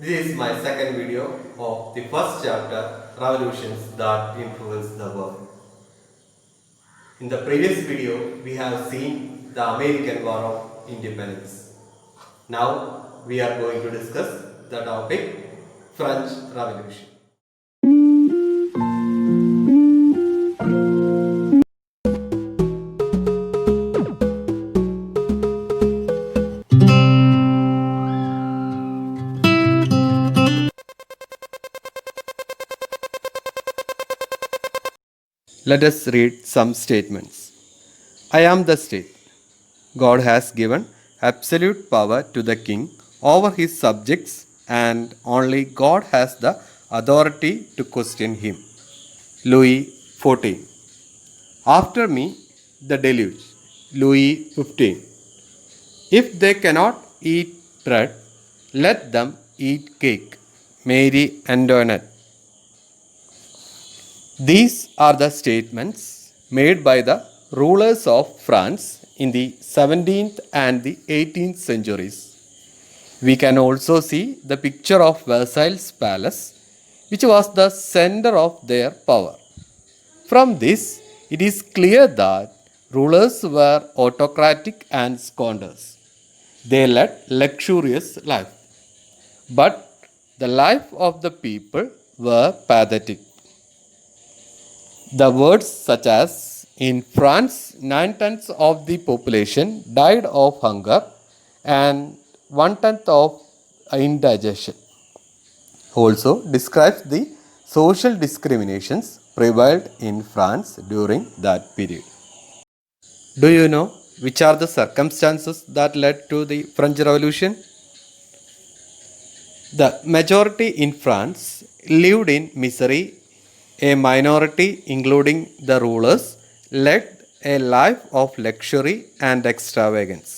This is my second video of the first chapter, Revolutions that Influence the World. In the previous video, we have seen the American War of Independence. Now, we are going to discuss the topic French Revolution. Let us read some statements. I am the state. God has given absolute power to the king over his subjects, and only God has the authority to question him. Louis XIV. After me, the deluge. Louis XV. If they cannot eat bread, let them eat cake. Marie Antoinette. These are the statements made by the rulers of France in the 17th and the 18th centuries. We can also see the picture of Versailles Palace, which was the center of their power. From this, it is clear that rulers were autocratic and squanders. They led luxurious life, but the life of the people were pathetic. The words such as in France, 9/10 of the population died of hunger and 1/10 of indigestion also describes the social discriminations prevailed in France during that period. Do you know which are the circumstances that led to the French Revolution? The majority in France lived in misery. A minority, including the rulers, led a life of luxury and extravagance.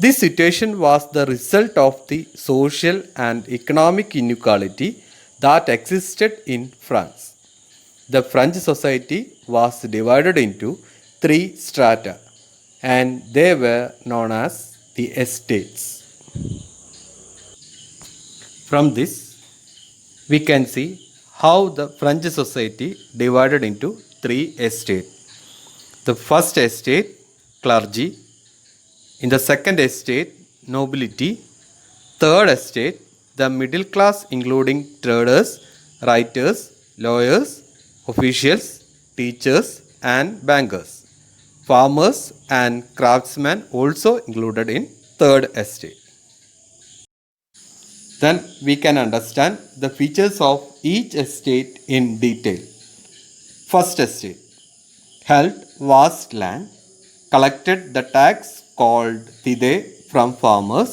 This situation was the result of the social and economic inequality that existed in France. The French society was divided into three strata, and they were known as the estates. From this, we can see how the French society divided into three estates. The first estate, clergy. In the second estate, nobility. Third estate, the middle class, including traders, writers, lawyers, officials, teachers, and bankers. Farmers and craftsmen also included in third estate. Then we can understand the features of each estate in detail. First estate held vast land, collected the tax called tithe from farmers,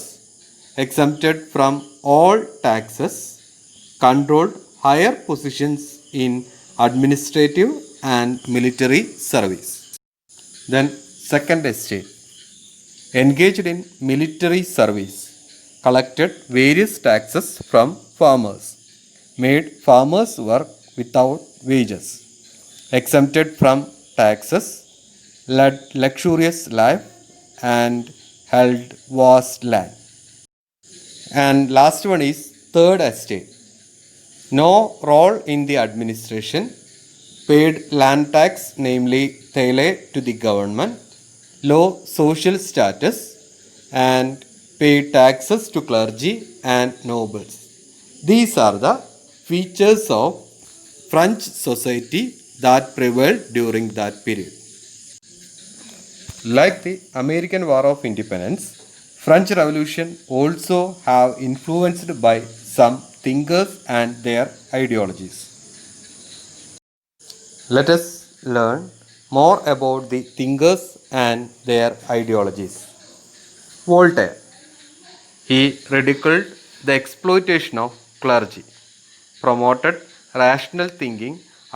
exempted from all taxes, controlled higher positions in administrative and military service. Then second estate engaged in military service, collected various taxes from farmers, made farmers work without wages, exempted from taxes, led luxurious life, and held vast land. And last one is third estate. No role in the administration, paid land tax, namely thaile, to the government, low social status, and paid taxes to clergy and nobles. These are the features of French society that prevailed during that period. Like the American War of Independence, French Revolution also have influenced by some thinkers and their ideologies. Let us learn more about the thinkers and their ideologies. Voltaire. He ridiculed the exploitation of clergy, promoted rational thinking,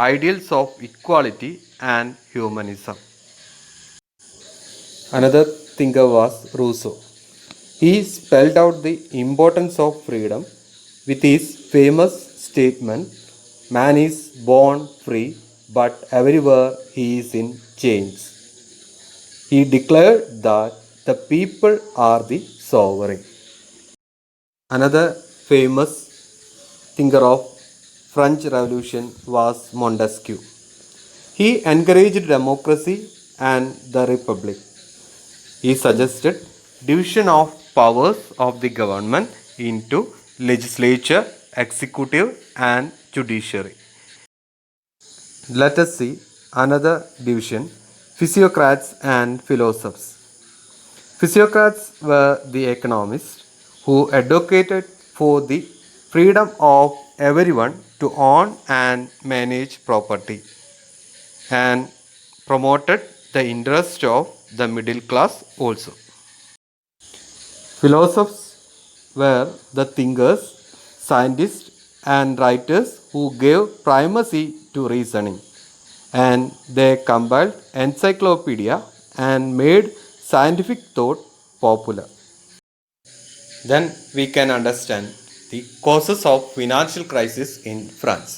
ideals of equality and humanism. Another thinker was Rousseau. He spelled out the importance of freedom with his famous statement, "Man is born free, but everywhere he is in chains." He declared that the people are the sovereign. Another famous thinker of French Revolution was Montesquieu. He encouraged democracy and the republic. He suggested division of powers of the government into legislature, executive and judiciary. Let us see another division, physiocrats and philosophers. Physiocrats were the economists who advocated for the freedom of everyone to own and manage property and promoted the interest of the middle class also. Philosophers were the thinkers, scientists, and writers who gave primacy to reasoning, and they compiled encyclopedia and made scientific thought popular. Then we can understand the causes of financial crisis in France.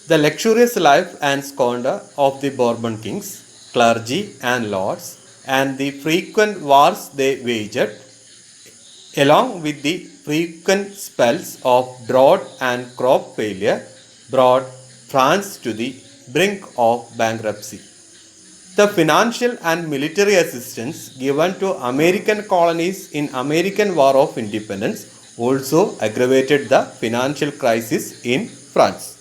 The luxurious life and squander of the Bourbon kings, clergy and lords, and the frequent wars they waged, along with the frequent spells of drought and crop failure, brought France to the brink of bankruptcy. The financial and military assistance given to American colonies in American War of Independence also aggravated the financial crisis in France.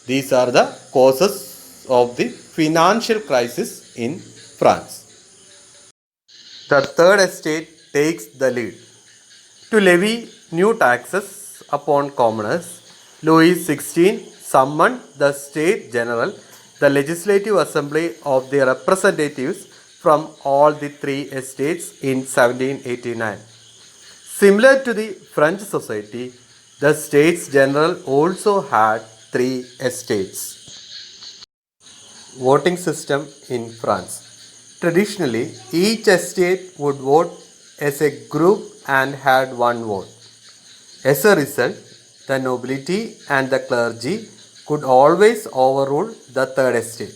These are the causes of the financial crisis in France. The third estate takes the lead. To levy new taxes upon commoners, Louis XVI summoned the State General, the Legislative Assembly of the representatives from all the three estates in 1789. Similar to the French society, the States General also had three estates. Voting system in France. Traditionally, each estate would vote as a group and had one vote. As a result, the nobility and the clergy could always overrule the third estate.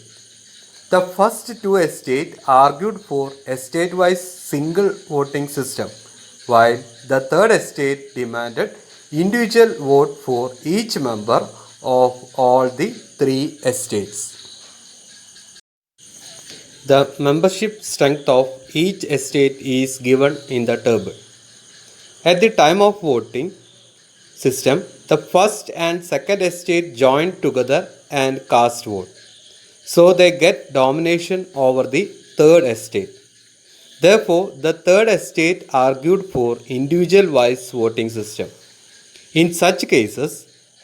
The first two estates argued for a state-wise single voting system, while the third estate demanded individual vote for each member of all the three estates. The membership strength of each estate is given in the table. At the time of voting system, the first and second estate join together and cast vote. So they get domination over the third estate. Therefore, the third estate argued for individual wise voting system. In such cases,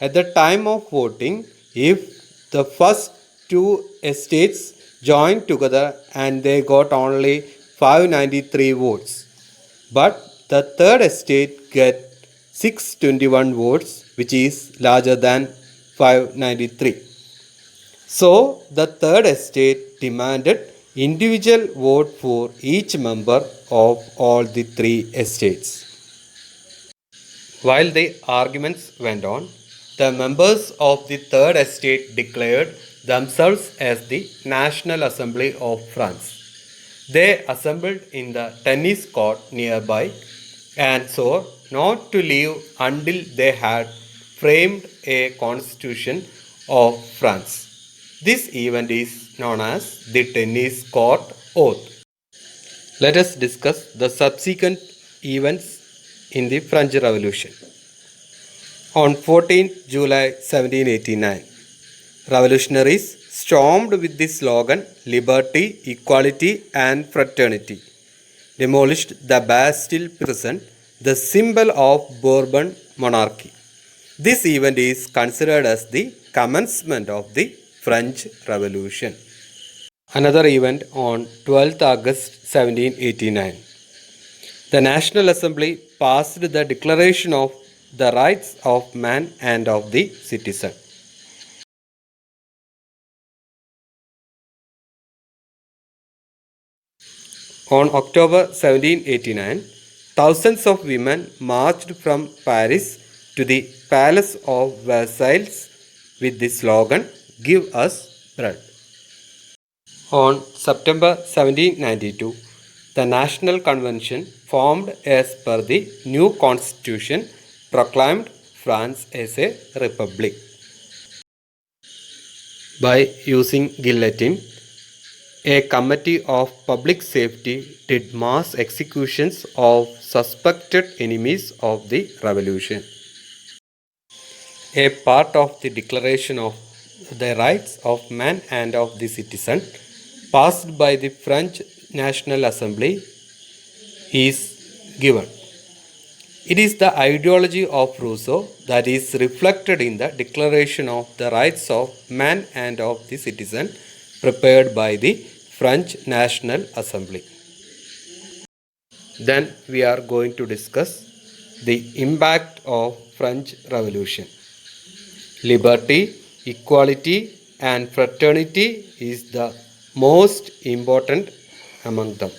at the time of voting, if the first two estates joined together and they got only 593 votes, but the third estate get 621 votes, which is larger than 593. So the third estate demanded individual vote for each member of all the three estates. While the arguments went on, the members of the third estate declared themselves as the National Assembly of France. They assembled in the tennis court nearby and swore not to leave until they had framed a constitution of France. This event is known as the tennis court oath. Let us discuss the subsequent events in the French Revolution. On 14th July 1789, revolutionaries stormed with the slogan Liberty, Equality and Fraternity, demolished the Bastille prison, the symbol of Bourbon monarchy. This event is considered as the commencement of the French Revolution. Another event on 12th August 1789. The National Assembly passed the Declaration of the Rights of Man and of the Citizen. On October 1789, thousands of women marched from Paris to the Palace of Versailles with the slogan, "Give us bread." On September 1792, the National Convention formed as per the new constitution proclaimed France as a republic. By using guillotine, a committee of public safety did mass executions of suspected enemies of the revolution. A part of the Declaration of the Rights of Man and of the Citizen, passed by the French National Assembly, is given. It is the ideology of Rousseau that is reflected in the Declaration of the Rights of Man and of the Citizen, prepared by the French National Assembly. Then we are going to discuss the impact of French Revolution. Liberty, equality, and fraternity is the most important among them.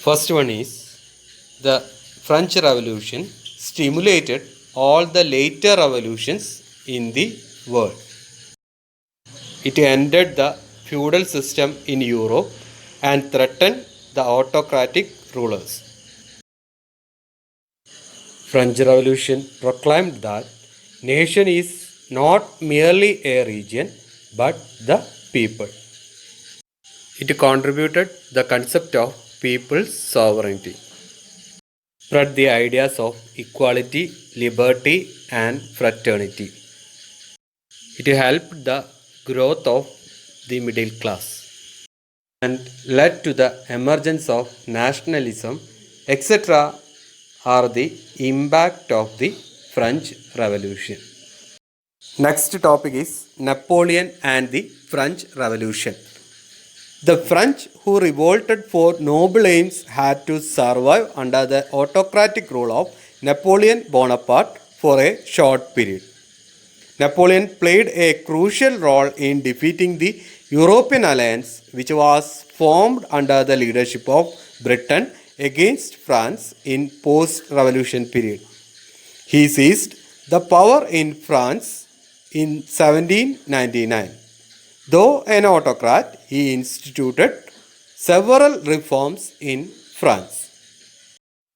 First one is the French Revolution stimulated all the later revolutions in the world. It ended the feudal system in Europe and threatened the autocratic rulers. French Revolution proclaimed that nation is not merely a region but the people. It contributed the concept of people's sovereignty, spread the ideas of equality, liberty, and fraternity. It helped the growth of the middle class and led to the emergence of nationalism, etc. are the impact of the French Revolution. Next topic is Napoleon and the French Revolution. The French who revolted for noble aims had to survive under the autocratic rule of Napoleon Bonaparte for a short period. Napoleon played a crucial role in defeating the European alliance, which was formed under the leadership of Britain against France in post-revolution period. He seized the power in France in 1799. Though an autocrat, he instituted several reforms in France.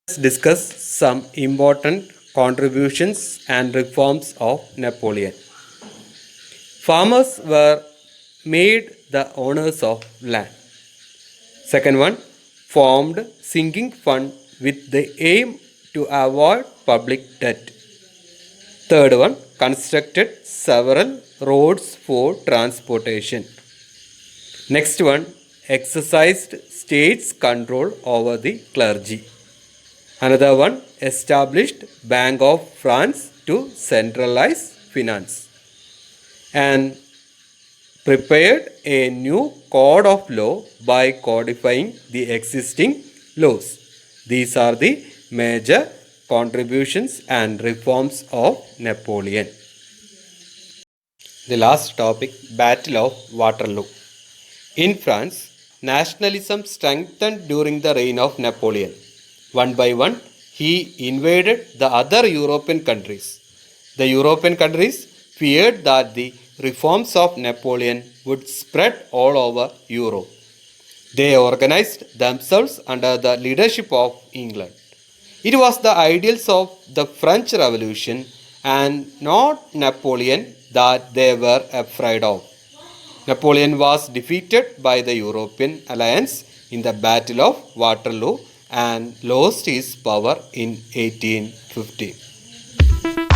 Let's discuss some important contributions and reforms of Napoleon. Farmers were made the owners of land. Second one, formed sinking fund with the aim to avoid public debt. Third one, constructed several roads for transportation. Next one, exercised state's control over the clergy. Another one, established Bank of France to centralize finance. And prepared a new code of law by codifying the existing laws. These are the major contributions and reforms of Napoleon. The last topic, Battle of Waterloo. In France, nationalism strengthened during the reign of Napoleon. One by one, he invaded the other European countries. The European countries feared that the reforms of Napoleon would spread all over Europe. They organized themselves under the leadership of England. It was the ideals of the French Revolution and not Napoleon that they were afraid of. Napoleon was defeated by the European alliance in the Battle of Waterloo and lost his power in 1815.